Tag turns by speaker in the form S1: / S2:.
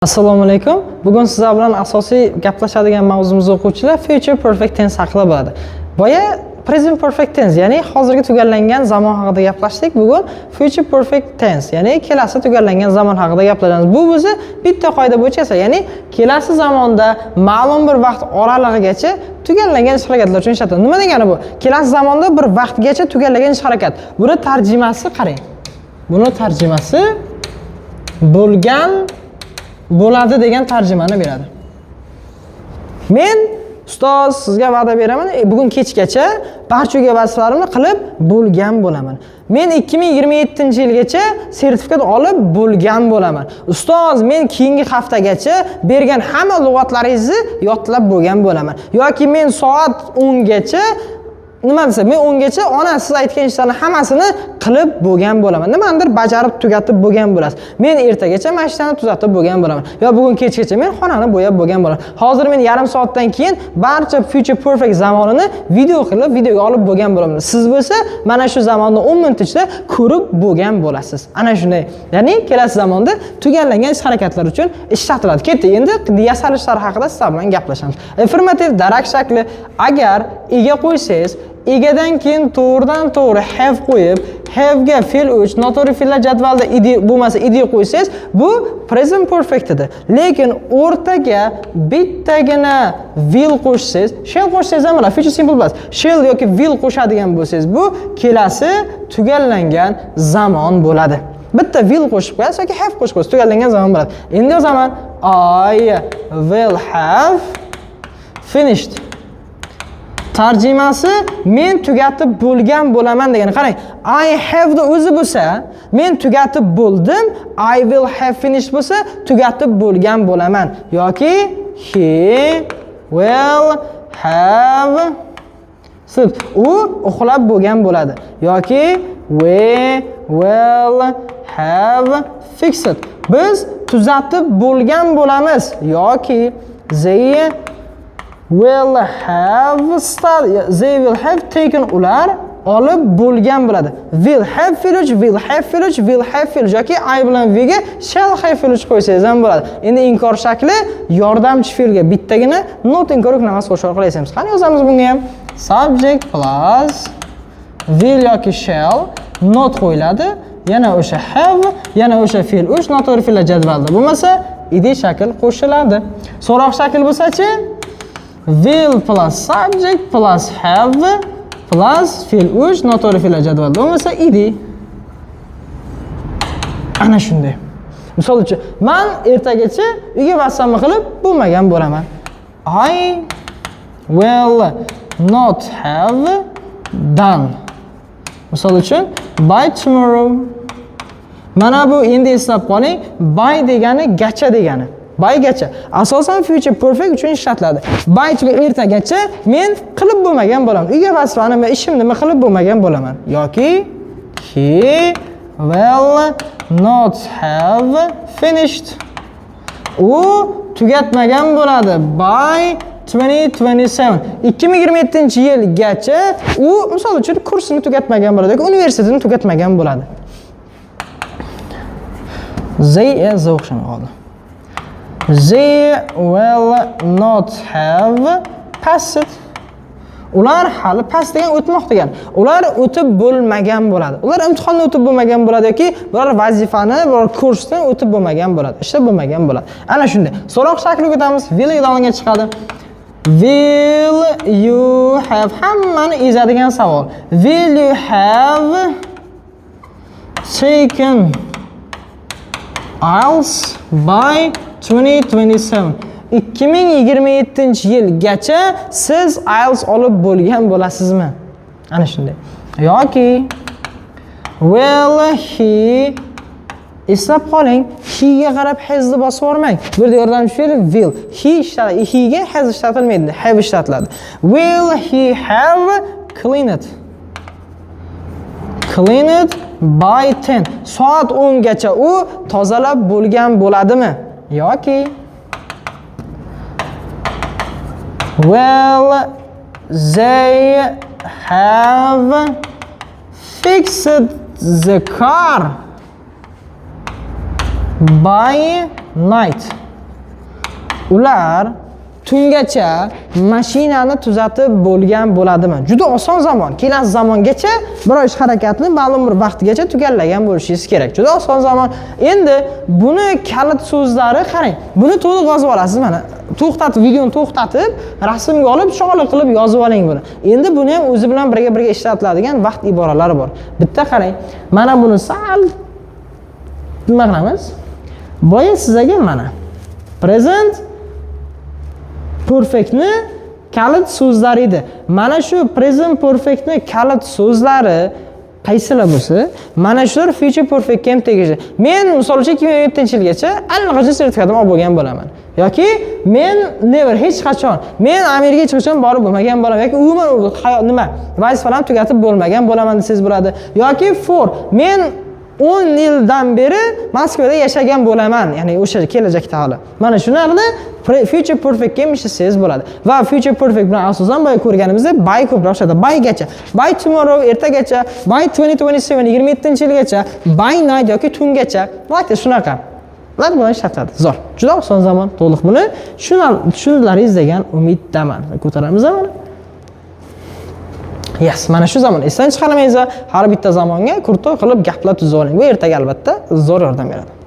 S1: Assalomu alaykum. Bugun sizlar bilan asosiy gaplashadigan mavzumiz o'quvchilar future perfect tense haqida bo'ladi. Boya present perfect tense, ya'ni hozirgi tugallangan zamon haqida gaplashdik. Bugun future perfect tense, ya'ni kelasi tugallangan zamon haqida gaplashamiz. Bu o'zi bitta qoida bo'yicha esa, ya'ni kelasi zamonda ma'lum bir vaqt oralig'igacha tugallangan ish harakatlar uchun ishlatiladi. Nima degani bu? Kelasi zamonda bir vaqtgacha tugallangan ish harakat. Buni tarjimasi qarang. Buni tarjimasi bo'ladi degan tarjimani beradi. Men ustoz sizga va'da beraman, bugun kechgacha barchaga vazifalarimni qilib bo'lgan bo'laman. Men 2027-yilgacha sertifikat olib bo'lgan bo'laman. Ustoz, men keyingi haftagacha bergan hamma lug'atlaringizni yodlab bo'lgan bo'laman. Yoki men soat 10 gacha nima desam, men 10 gacha ona siz aytgan ishlarni hammasini qilib bo'lgan bo'laman. Nimadir bajarib tugatib bo'lgan bo'lasiz. Men ertagacha mashinani tuzatib bo'lgan bo'laman. Yo bugun kechgacha men xonani bo'yab bo'lgan bo'laman. Hozir men yarim soatdan keyin barcha future perfect zamonini video qilib videoga olib bo'lgan bo'laman. Siz bo'lsa mana shu zamonni 10 minut ichida ko'rib bo'lgan bo'lasiz. Ana shunday. Ya'ni kelasi zamonda tugallangan ish harakatlar uchun ishlatiladi. Ketdi. Endi yasalishlar haqida sizlar bilan gaplashamiz. Affirmative darak shakli agar ega qo'ysangiz, egadan keyin to'g'ridan-to'g'ri have qo'yib, have ga fe'l 3, noto'g'ri fe'llar jadvalda id bo'lmasa id qo'ysangiz, bu present perfect edi. Lekin o'rtaga bittagina will qo'shsangiz, shall qo'shsangiz ham bo'ladi, future simple past. Shall yoki will qo'shadigan bo'lsangiz, bu kelasi tugallangan zamon bo'ladi. Bitta will qo'shib qo'yasiz yoki have qo'shib qo'yasiz, tugallangan zamon bo'ladi. Endi yozaman I will have finished. Tarjimasi men tugatib bo'lgan bo'laman degani. Qarang, I have da o'zi bo'lsa, men tugatib bo'ldim, I will have finished bo'lsa, tugatib bo'lgan bo'laman. Yoki he will have slept. U uxlab bo'lgan bo'ladi. Yoki we will have fixed. Biz tuzatib bo'lgan bo'lamiz. Yoki they will have started, they will have taken, ular olib bo'lgan bo'ladi. Will have village, will have village, will have village yoki I bilan we ga shall have village qo'ysangiz ham bo'ladi. Endi inkor shakli yordamchi fe'lga bittagina not inkor yo'qlamas qo'shib qilaysiz. Qani yozamiz bunga ham? Subject plus will yoki shall not qo'yiladi. Yana o'sha have, yana o'sha fe'l 3 noto'g'ri fe'llar jadvalda bo'lmasa id shakl qo'shiladi. So'roq shakl bo'lsa-chi? Will plus subject plus have plus fe'l 3 noto'g'ri fe'llar jadvalda bo'lmasa id. Ana shunday. Misol uchun, men ertagacha uyga vasamni qilib bo'lmagan bo'laman. I will not have done. Misol uchun, by tomorrow. Mana bu endi eslab qoling, by degani gacha degani. By gacha. Asosan future perfect uchun ishlatiladi. By ertagacha men qilib bo'lmagan bo'laman. Uyga vazifani va ishimni qilib bo'lmagan bo'laman. Yoki he will not have finished. U tugatmagan bo'ladi. By 2027. 2027-yilgacha u misol uchun kursini tugatmagan bo'ladi yoki universitetini tugatmagan bo'ladi. They o'xshamay qoldi. They will not have passed. Ular hali pass degan o'tmoq degan. Ular o'tib bo'lmagan bo'ladi. Ular imtihonni o'tib bo'lmagan bo'ladi yoki biror vazifani, biror kursdan o'tib bo'lmagan bo'ladi. Ishlab bo'lmagan bo'ladi. Ana shunday. So'roq shakliga o'tamiz. Will e'longa chiqadi. Will you have, hammani ezadigan savol. Will you have taken IELTS by 2027? 2027-yilgacha siz IELTS olib bo'lgan bo'lasizmi? Ana shunday. Yoki will he, eslab qoling, he ga qarab has'ni bosib yormang. Bu yerda yordamchi fe'l will. He ga has ishlatilmaydi, have ishlatiladi. Will he have cleaned? Cleaned by 10. Soat 10 gacha u tozalab bo'lgan bo'ladimi? Yoki will they have fixed the car by night? ular tungacha mashinani tuzatib bo'lgan bo'ladimi? Juda oson zamon. Kelasi zamongacha biror ish harakatni ma'lum bir vaqtgacha tugallagan bo'lishingiz kerak. Juda oson zamon. Endi buni kalit so'zlari qarang. Buni to'liq yozib olasiz mana. To'xtatib, videoni to'xtatib, rasmga olib, shog'li qilib yozib oling buni. Endi buni ham o'zi bilan birga ishlatiladigan vaqt iboralari bor. Bitta qarang. Mana buni sal nima qilamiz? Boya sizga mana present perfectni kalit so'zlari edi. Mana shu present perfectni kalit so'zlari qaysilar bo'lsa, mana shular future perfect ham tegishli. Men misol uchun 2007-yilgacha allaqachon sertifikatim olib bo'lgan bo'laman. Yoki men never hech qachon men Amerikaga hech qachon borib bo'lmagan bo'laman yoki umuman nima vazifalarni tugatib bo'lmagan bo'laman desangiz bo'ladi. Yoki for men 10 yildan beri Moskvada yashagan bo'laman, ya'ni o'sha kelajakda hali. Mana shularni future perfect ga emishsiz bo'ladi. Va future perfect bilan asosan boya ko'rganimizda by ko'proq o'shada bygacha, by tomorrow ertagacha, by 2027 27-yilgacha, by night yoki tungacha, like shunaqa. Ular bilan ishlatadi. Zo'r. Juda oson zamon. To'liq buni tushunlaringiz degan umiddaman. Ko'taramiz mana. Yes, mana shu zamon esdan chiqarmanglar. Har bitta zamonga kurtoy qilib gaplar tuzib oling. Bu ertaga albatta zo'r yordam beradi.